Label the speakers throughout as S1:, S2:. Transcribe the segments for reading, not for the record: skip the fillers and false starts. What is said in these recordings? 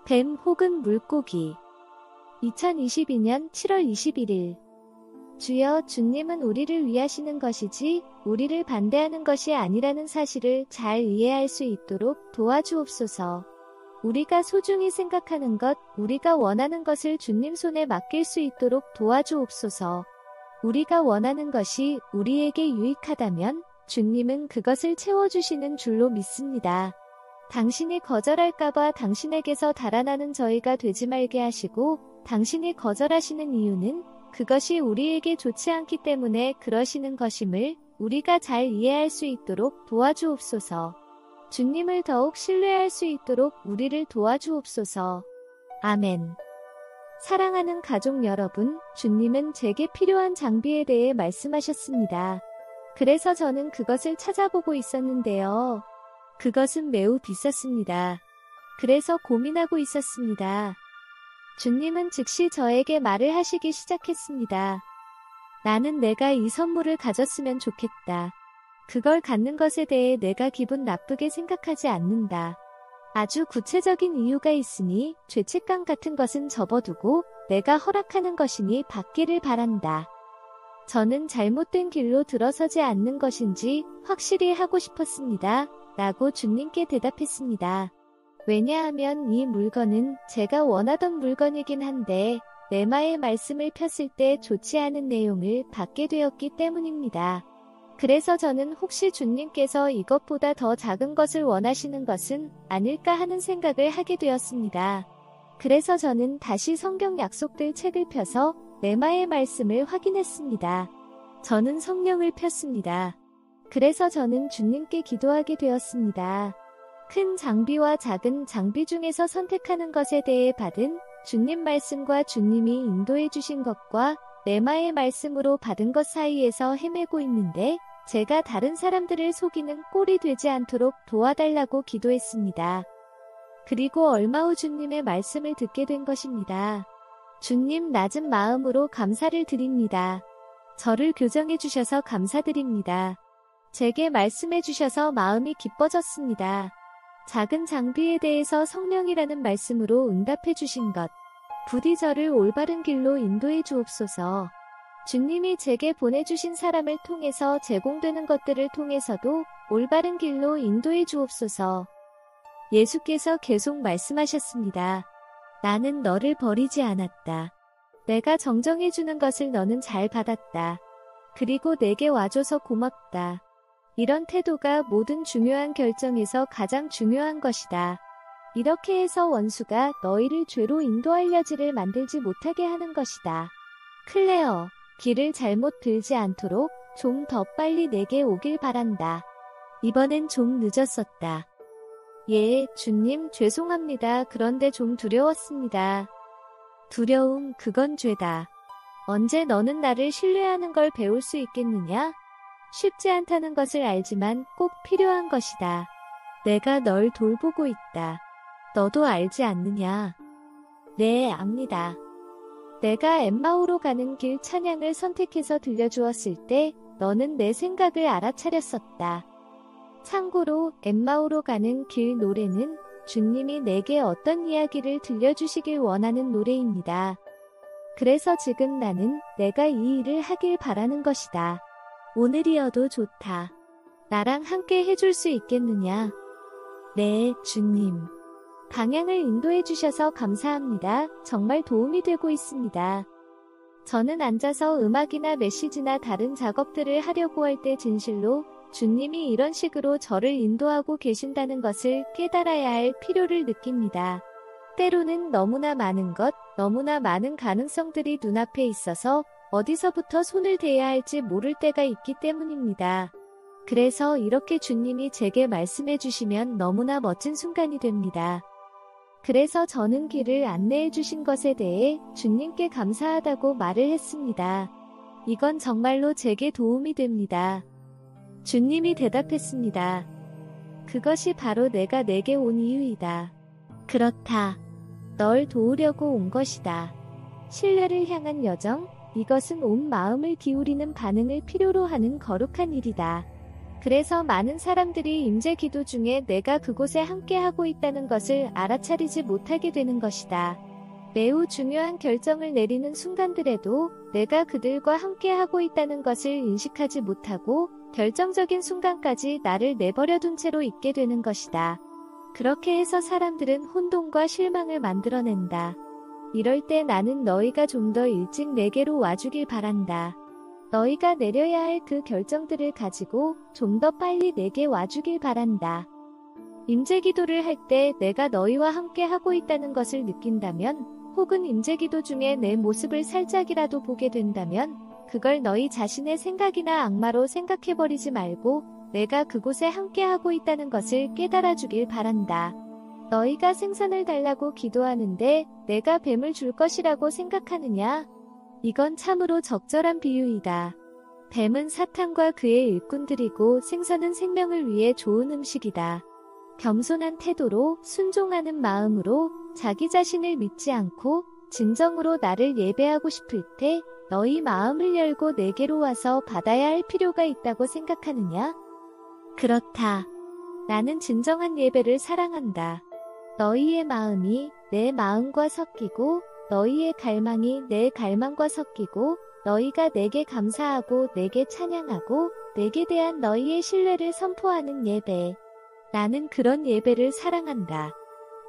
S1: 뱀 혹은 물고기. 2022년 7월 21일. 주여, 주님은 우리를 위하시는 것이지 우리를 반대하는 것이 아니라는 사실을 잘 이해할 수 있도록 도와주옵소서. 우리가 소중히 생각하는 것, 우리가 원하는 것을 주님 손에 맡길 수 있도록 도와주옵소서. 우리가 원하는 것이 우리에게 유익하다면 주님은 그것을 채워주시는 줄로 믿습니다. 당신이 거절할까봐 당신에게서 달아나는 저희가 되지 말게 하시고, 당신이 거절하시는 이유는 그것이 우리에게 좋지 않기 때문에 그러시는 것임을 우리가 잘 이해할 수 있도록 도와주옵소서. 주님을 더욱 신뢰할 수 있도록 우리를 도와주옵소서. 아멘. 사랑하는 가족 여러분, 주님은 제게 필요한 장비에 대해 말씀하셨습니다. 그래서 저는 그것을 찾아보고 있었는데요. 그것은 매우 비쌌습니다. 그래서 고민하고 있었습니다. 주님은 즉시 저에게 말을 하시기 시작했습니다. 나는 내가 이 선물을 가졌으면 좋겠다. 그걸 갖는 것에 대해 내가 기분 나쁘게 생각하지 않는다. 아주 구체적인 이유가 있으니 죄책감 같은 것은 접어두고 내가 허락하는 것이니 받기를 바란다. 저는 잘못된 길로 들어서지 않는 것인지 확실히 하고 싶었습니다. 라고 주님께 대답했습니다. 왜냐하면 이 물건은 제가 원하던 물건이긴 한데 레마의 말씀을 폈을 때 좋지 않은 내용을 받게 되었기 때문입니다. 그래서 저는 혹시 주님께서 이것보다 더 작은 것을 원하시는 것은 아닐까 하는 생각을 하게 되었습니다. 그래서 저는 다시 성경 약속들 책을 펴서 레마의 말씀을 확인했습니다. 저는 성령을 폈습니다. 그래서 저는 주님께 기도하게 되었습니다. 큰 장비와 작은 장비 중에서 선택하는 것에 대해 받은 주님 말씀과 주님이 인도해 주신 것과 레마의 말씀으로 받은 것 사이에서 헤매고 있는데 제가 다른 사람들을 속이는 꼴이 되지 않도록 도와달라고 기도했습니다. 그리고 얼마 후 주님의 말씀을 듣게 된 것입니다. 주님, 낮은 마음으로 감사를 드립니다. 저를 교정해 주셔서 감사드립니다. 제게 말씀해 주셔서 마음이 기뻐졌습니다. 작은 장비에 대해서 성령이라는 말씀으로 응답해 주신 것. 부디 저를 올바른 길로 인도해 주옵소서. 주님이 제게 보내주신 사람을 통해서 제공되는 것들을 통해서도 올바른 길로 인도해 주옵소서. 예수께서 계속 말씀하셨습니다. 나는 너를 버리지 않았다. 내가 정정해 주는 것을 너는 잘 받았다. 그리고 내게 와줘서 고맙다. 이런 태도가 모든 중요한 결정에서 가장 중요한 것이다. 이렇게 해서 원수가 너희를 죄로 인도하려지를 만들지 못하게 하는 것이다. 클레어, 길을 잘못 들지 않도록 좀 더 빨리 내게 오길 바란다. 이번엔 좀 늦었었다. 예, 주님, 죄송합니다. 그런데 좀 두려웠습니다. 두려움, 그건 죄다. 언제 너는 나를 신뢰하는 걸 배울 수 있겠느냐? 쉽지 않다는 것을 알지만 꼭 필요한 것이다. 내가 널 돌보고 있다. 너도 알지 않느냐? 네, 압니다. 내가 엠마오로 가는 길 찬양을 선택해서 들려주었을 때 너는 내 생각을 알아차렸었다. 참고로 엠마오로 가는 길 노래는 주님이 내게 어떤 이야기를 들려주시길 원하는 노래입니다. 그래서 지금 나는 내가 이 일을 하길 바라는 것이다. 오늘이어도 좋다. 나랑 함께 해줄 수 있겠느냐? 네, 주님. 방향을 인도해 주셔서 감사합니다. 정말 도움이 되고 있습니다. 저는 앉아서 음악이나 메시지나 다른 작업들을 하려고 할 때 진실로 주님이 이런 식으로 저를 인도하고 계신다는 것을 깨달아야 할 필요를 느낍니다. 때로는 너무나 많은 것, 너무나 많은 가능성들이 눈앞에 있어서 어디서부터 손을 대야 할지 모를 때가 있기 때문입니다. 그래서 이렇게 주님이 제게 말씀해 주시면 너무나 멋진 순간이 됩니다. 그래서 저는 길을 안내해 주신 것에 대해 주님께 감사하다고 말을 했습니다. 이건 정말로 제게 도움이 됩니다. 주님이 대답했습니다. 그것이 바로 내가 내게 온 이유이다. 그렇다. 널 도우려고 온 것이다. 신뢰를 향한 여정, 이것은 온 마음을 기울이는 반응을 필요로 하는 거룩한 일이다. 그래서 많은 사람들이 임재 기도 중에 내가 그곳에 함께하고 있다는 것을 알아차리지 못하게 되는 것이다. 매우 중요한 결정을 내리는 순간들에도 내가 그들과 함께하고 있다는 것을 인식하지 못하고 결정적인 순간까지 나를 내버려둔 채로 있게 되는 것이다. 그렇게 해서 사람들은 혼돈과 실망을 만들어낸다. 이럴 때 나는 너희가 좀 더 일찍 내게로 와주길 바란다. 너희가 내려야 할 그 결정들을 가지고 좀 더 빨리 내게 와주길 바란다. 임재기도를 할 때 내가 너희와 함께 하고 있다는 것을 느낀다면, 혹은 임재기도 중에 내 모습을 살짝이라도 보게 된다면 그걸 너희 자신의 생각이나 악마로 생각해버리지 말고 내가 그곳에 함께하고 있다는 것을 깨달아주길 바란다. 너희가 생선을 달라고 기도하는데 내가 뱀을 줄 것이라고 생각하느냐? 이건 참으로 적절한 비유이다. 뱀은 사탄과 그의 일꾼들이고 생선은 생명을 위해 좋은 음식이다. 겸손한 태도로 순종하는 마음으로 자기 자신을 믿지 않고 진정으로 나를 예배하고 싶을 때 너희 마음을 열고 내게로 와서 받아야 할 필요가 있다고 생각하느냐? 그렇다. 나는 진정한 예배를 사랑한다. 너희의 마음이 내 마음과 섞이고 너희의 갈망이 내 갈망과 섞이고 너희가 내게 감사하고 내게 찬양하고 내게 대한 너희의 신뢰를 선포하는 예배. 나는 그런 예배를 사랑한다.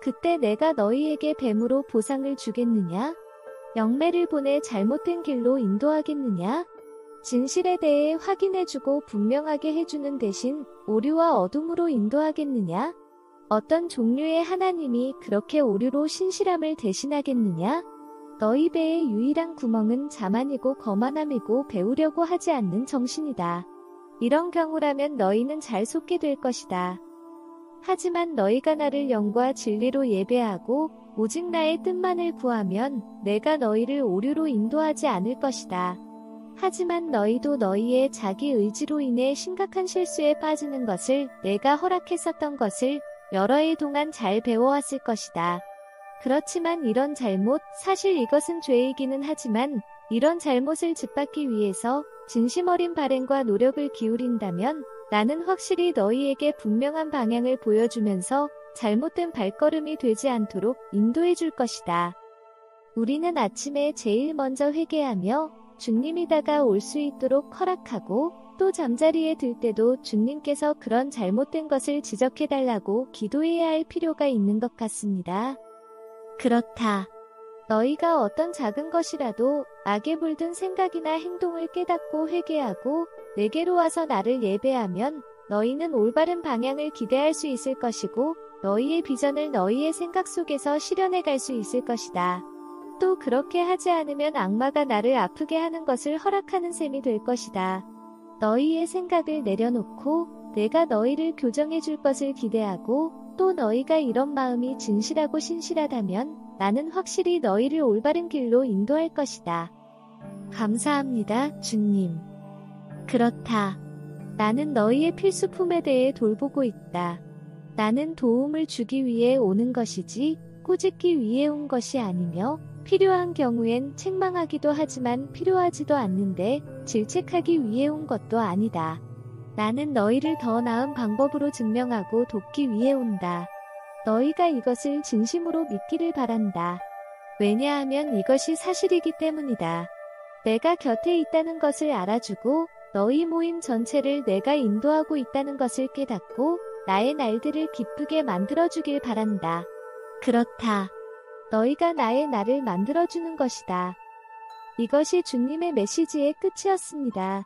S1: 그때 내가 너희에게 뱀으로 보상을 주겠느냐? 영매를 보내 잘못된 길로 인도하겠느냐? 진실에 대해 확인해주고 분명하게 해주는 대신 오류와 어둠으로 인도하겠느냐? 어떤 종류의 하나님이 그렇게 오류로 신실함을 대신하겠느냐? 너희 배의 유일한 구멍은 자만이고 거만함이고 배우려고 하지 않는 정신이다. 이런 경우라면 너희는 잘 속게 될 것이다. 하지만 너희가 나를 영과 진리로 예배하고 오직 나의 뜻만을 구하면 내가 너희를 오류로 인도하지 않을 것이다. 하지만 너희도 너희의 자기 의지로 인해 심각한 실수에 빠지는 것을 내가 허락했었던 것을 여러 해 동안 잘 배워왔을 것이다. 그렇지만 이런 잘못, 사실 이것은 죄이기는 하지만 이런 잘못을 짓밟기 위해서 진심 어린 발행과 노력을 기울인다면 나는 확실히 너희에게 분명한 방향을 보여주면서 잘못된 발걸음이 되지 않도록 인도해 줄 것이다. 우리는 아침에 제일 먼저 회개하며 주님이 다가올 수 있도록 허락하고 또 잠자리에 들 때도 주님께서 그런 잘못된 것을 지적해달라고 기도해야 할 필요가 있는 것 같습니다. 그렇다. 너희가 어떤 작은 것이라도 악에 물든 생각이나 행동을 깨닫고 회개하고 내게로 와서 나를 예배하면 너희는 올바른 방향을 기대할 수 있을 것이고 너희의 비전을 너희의 생각 속에서 실현해 갈 수 있을 것이다. 또 그렇게 하지 않으면 악마가 나를 아프게 하는 것을 허락하는 셈이 될 것이다. 너희의 생각을 내려놓고 내가 너희를 교정해 줄 것을 기대하고 또 너희가 이런 마음이 진실하고 신실하다면 나는 확실히 너희를 올바른 길로 인도할 것이다. 감사합니다, 주님. 그렇다. 나는 너희의 필수품에 대해 돌보고 있다. 나는 도움을 주기 위해 오는 것이지 꾸짖기 위해 온 것이 아니며 필요한 경우엔 책망하기도 하지만 필요하지도 않는데 질책하기 위해 온 것도 아니다. 나는 너희를 더 나은 방법으로 증명하고 돕기 위해 온다. 너희가 이것을 진심으로 믿기를 바란다. 왜냐하면 이것이 사실이기 때문이다. 내가 곁에 있다는 것을 알아주고 너희 모임 전체를 내가 인도하고 있다는 것을 깨닫고 나의 날들을 기쁘게 만들어주길 바란다. 그렇다. 너희가 나의 날을 만들어주는 것이다. 이것이 주님의 메시지의 끝이었습니다.